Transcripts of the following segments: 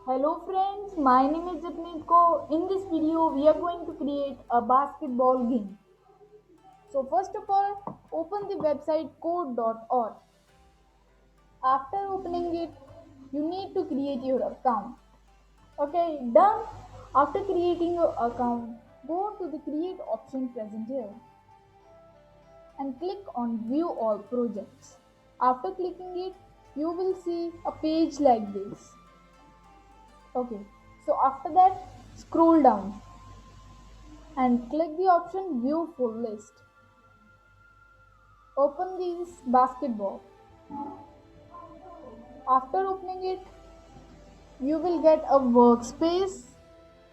Hello friends, my name is Japneet Kaur. In this video, we are going to create a basketball game. So first of all, open the website code.org. After opening it, you need to create your account. Okay, done. After creating your account, go to the create option present here and click on view all projects. After clicking it, you will see a page like this. Okay, so after that, scroll down and click the option view full list. Open this basketball. After opening it, you will get a workspace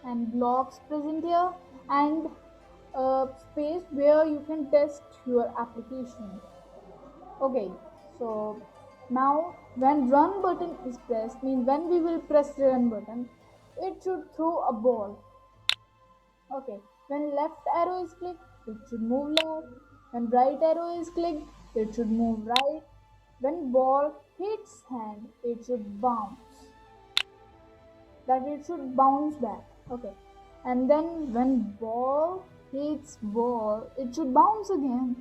and blocks present here and a space where you can test your application. Okay, so now when run button is pressed, means when we will press run button, it should throw a ball. Okay, when left arrow is clicked, it should move left. When right arrow is clicked, it should move right. When ball hits hand, it should bounce. That it should bounce back. Okay. And then when ball hits ball, it should bounce again.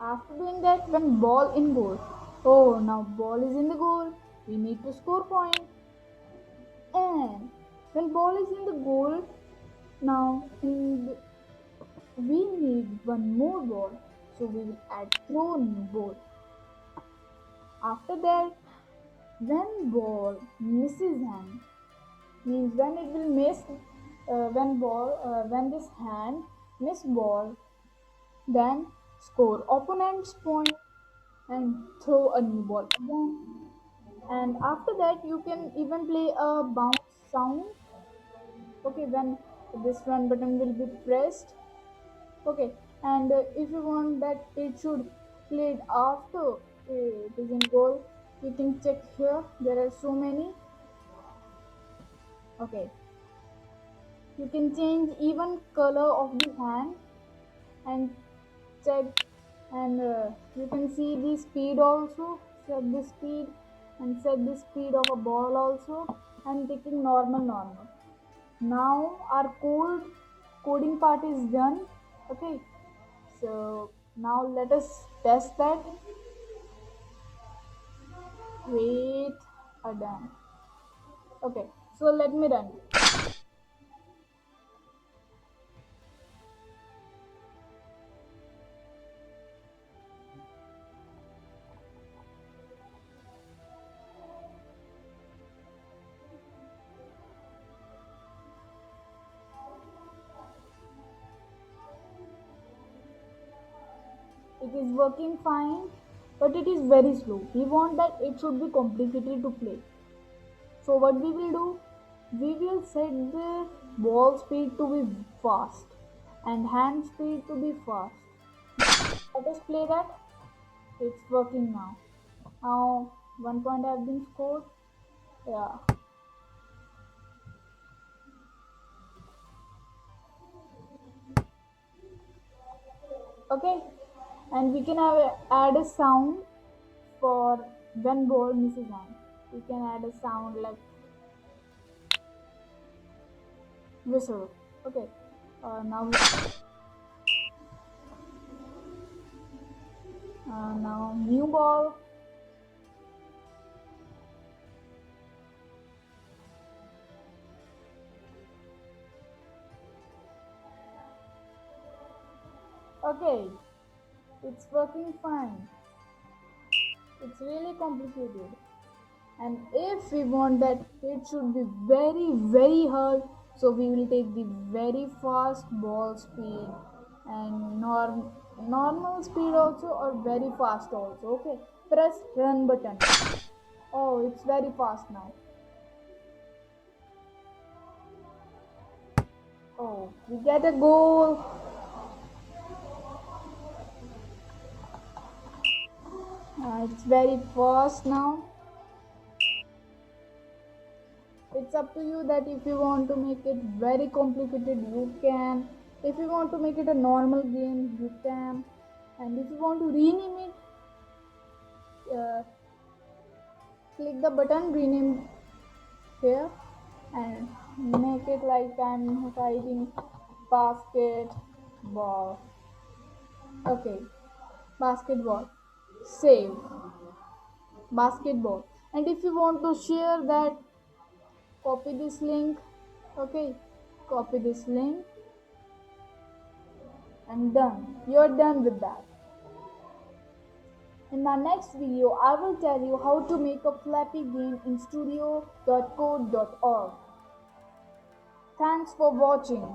After doing that, when ball in goal, oh now ball is in the goal. We need to score point. And when ball is in the goal, now in the we need one more ball, so we will add throw new ball. After that, when ball misses hand, means when it will miss, when this hand miss ball, then score opponent's point and throw a new ball again. And after that, you can even play a bounce sound. Okay, when this run button will be pressed. Okay, and if you want that it should play it after it is in goal, you can check here. There are so many. Okay, you can change even color of the hand and check, and you can see the speed also. Set the speed and set the speed of a ball also, and taking normal. Now our coding part is done. Okay, so now let us test that. Wait, done. Okay, so let me run. It is working fine, but it is very slow. We want that it should be complicated to play. So what we will do? We will set the ball speed to be fast and hand speed to be fast. Let us play that. It's working now. Now 1 point has been scored. Yeah. Okay. And we can add a sound for when ball misses hand. We can add a sound like whistle. Okay. Now new ball. Okay. It's working fine. It's really complicated. And if we want that it should be very hard, so we will take the very fast ball speed and normal speed also, or very fast also. Okay, press run button. Oh, it's very fast now. Oh, we get a goal. It's very fast now. It's up to you that if you want to make it very complicated, you can. If you want to make it a normal game, you can. And if you want to rename it, click the button rename. here and make it like I'm writing basketball. Okay, basketball. Save basketball. And if you want to share that, copy this link. Okay, copy this link and done. You're done with that. In my next video, I will tell you how to make a Flappy game in studio.code.org. Thanks for watching.